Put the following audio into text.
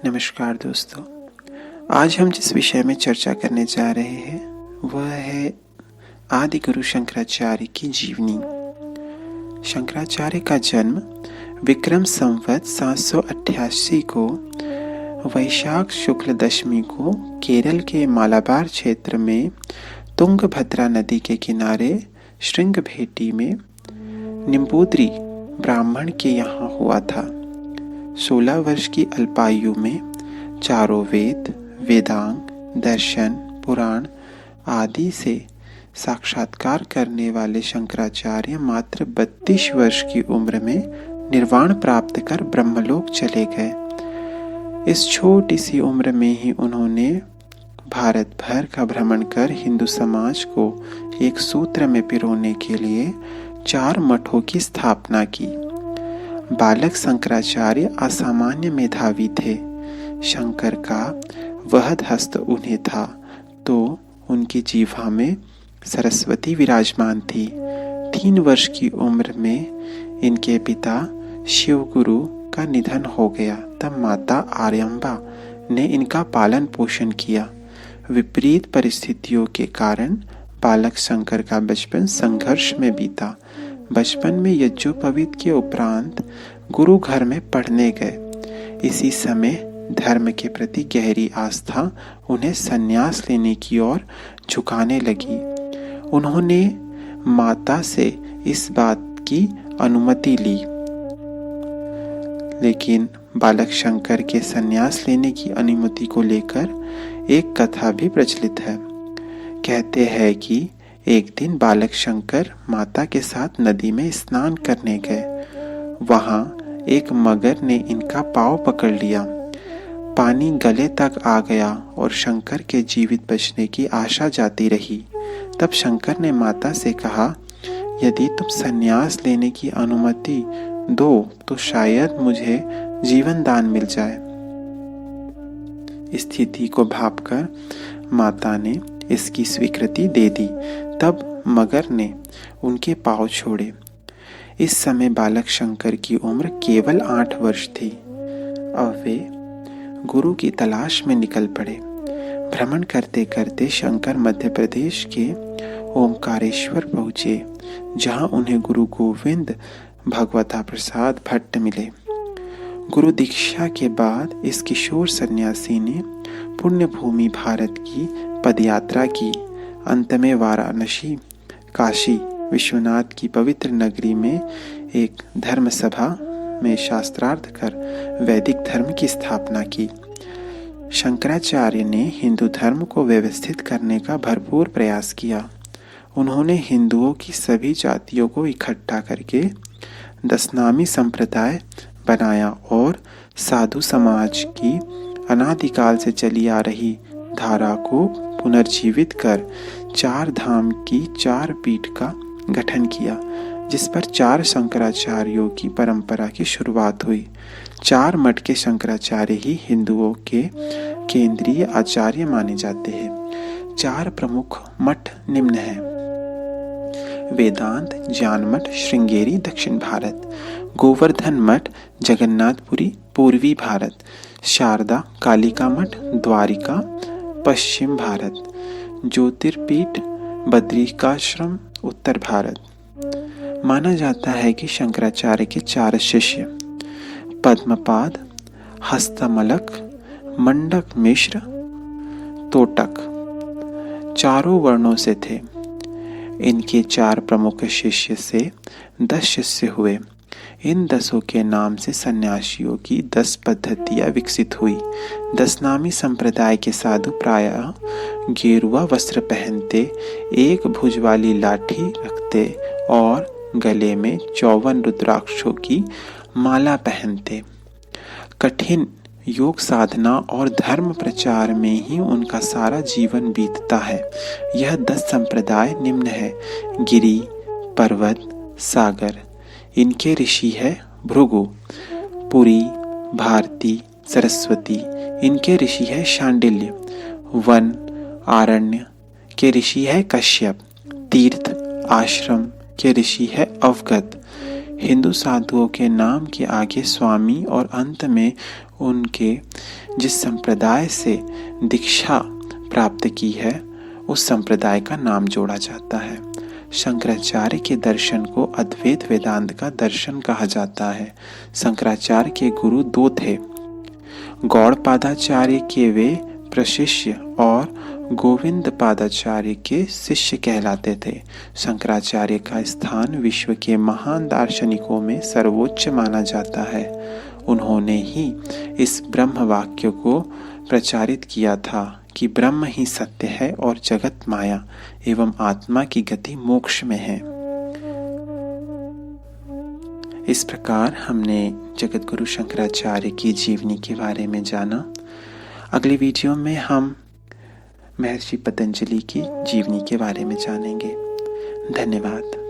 नमस्कार दोस्तों, आज हम जिस विषय में चर्चा करने जा रहे हैं वह है आदि गुरु शंकराचार्य की जीवनी। शंकराचार्य का जन्म विक्रम संवत 788 को वैशाख शुक्ल दशमी को केरल के मालाबार क्षेत्र में तुंगभद्रा नदी के किनारे श्रृंगभेटी में निम्बूद्री ब्राह्मण के यहाँ हुआ था। 16 वर्ष की अल्पायु में चारों वेद, वेदांग, दर्शन, पुराण आदि से साक्षात्कार करने वाले शंकराचार्य मात्र 32 वर्ष की उम्र में निर्वाण प्राप्त कर ब्रह्मलोक चले गए। इस छोटी सी उम्र में ही उन्होंने भारत भर का भ्रमण कर हिंदू समाज को एक सूत्र में पिरोने के लिए 4 मठों की स्थापना की। बालक शंकराचार्य असामान्य मेधावी थे। शंकर का वहद हस्त उन्हें था तो उनकी जीवा में सरस्वती विराजमान थी। 3 वर्ष की उम्र में इनके पिता शिवगुरु का निधन हो गया। तब माता आर्यम्बा ने इनका पालन पोषण किया। विपरीत परिस्थितियों के कारण बालक शंकर का बचपन संघर्ष में बीता। बचपन में यज्ञोपवीत के उपरांत गुरु घर में पढ़ने गए। इसी समय धर्म के प्रति गहरी आस्था उन्हें संन्यास लेने की ओर झुकाने लगी। उन्होंने माता से इस बात की अनुमति ली, लेकिन बालक शंकर के संन्यास लेने की अनुमति को लेकर एक कथा भी प्रचलित है। कहते हैं कि एक दिन बालक शंकर माता के साथ नदी में स्नान करने गए। वहां एक मगर ने इनका पांव पकड़ लिया। पानी गले तक आ गया और शंकर के जीवित बचने की आशा जाती रही। तब शंकर ने माता से कहा, यदि तुम संन्यास लेने की अनुमति दो तो शायद मुझे जीवन दान मिल जाए। स्थिति को भांपकर माता ने इसकी स्वीकृति दे दी। तब मगर ने उनके पांव छोड़े। इस समय बालक शंकर की उम्र केवल 8 वर्ष थी। अब वे गुरु की तलाश में निकल पड़े। भ्रमण करते करते शंकर मध्य प्रदेश के ओमकारेश्वर पहुंचे, जहां उन्हें गुरु गोविंद भगवता प्रसाद भट्ट मिले। गुरु दीक्षा के बाद इस किशोर सन्यासी ने पुण्य भूमि भारत की पदयात्रा की। अंत में वाराणसी, काशी विश्वनाथ की पवित्र नगरी में एक धर्म सभा में शास्त्रार्थ कर वैदिक धर्म की स्थापना की। शंकराचार्य ने हिंदू धर्म को व्यवस्थित करने का भरपूर प्रयास किया। उन्होंने हिंदुओं की सभी जातियों को इकट्ठा करके दशनामी संप्रदाय बनाया और साधु समाज की अनादिकाल से चली आ रही धारा को पुनर्जीवित कर 4 धाम की 4 पीठ का गठन किया, जिस पर 4 शंकराचार्यों की परंपरा की शुरुआत हुई। 4 मठ के शंकराचार्य ही हिंदुओं के केंद्रीय आचार्य माने जाते हैं। 4 प्रमुख मठ निम्न हैं: वेदांत ज्ञान मठ श्रृंगेरी दक्षिण भारत, गोवर्धन मठ जगन्नाथपुरी पूर्वी भारत, शारदा कालिका मठ द्वारिका पश्चिम भारत, ज्योतिर्पीठ बद्रिकाश्रम उत्तर भारत। माना जाता है कि शंकराचार्य के 4 शिष्य पद्मपाद, हस्तमलक, मंडक मिश्र, तोटक चारों वर्णों से थे। इनके 4 प्रमुख शिष्य से 10 शिष्य हुए। इन 10 के नाम से सन्यासियों की 10 पद्धतियां विकसित हुई। दशनामी संप्रदाय के साधु प्रायः गेरुआ वस्त्र पहनते, एक भुज वाली लाठी रखते और गले में 54 रुद्राक्षों की माला पहनते। कठिन योग साधना और धर्म प्रचार में ही उनका सारा जीवन बीतता है। यह 10 संप्रदाय निम्न है: गिरि, पर्वत, सागर। इनके ऋषि है भृगु। पुरी, भारती, सरस्वती इनके ऋषि है शांडिल्य। वन, आरण्य के ऋषि है कश्यप। तीर्थ, आश्रम के ऋषि है अवगत। हिंदू साधुओं के नाम के आगे स्वामी और अंत में उनके जिस संप्रदाय से दीक्षा प्राप्त की है उस संप्रदाय का नाम जोड़ा जाता है। शंकराचार्य के दर्शन को अद्वैत वेदांत का दर्शन कहा जाता है। शंकराचार्य के गुरु दो थे, गौड़पादाचार्य के वे प्रशिष्य और गोविंद पादाचार्य के शिष्य कहलाते थे। शंकराचार्य का स्थान विश्व के महान दार्शनिकों में सर्वोच्च माना जाता है। उन्होंने ही इस ब्रह्म वाक्य को प्रचारित किया था कि ब्रह्म ही सत्य है और जगत माया एवं आत्मा की गति मोक्ष में है। इस प्रकार हमने जगत गुरु शंकराचार्य की जीवनी के बारे में जाना। अगली वीडियो में हम महर्षि पतंजलि की जीवनी के बारे में जानेंगे। धन्यवाद।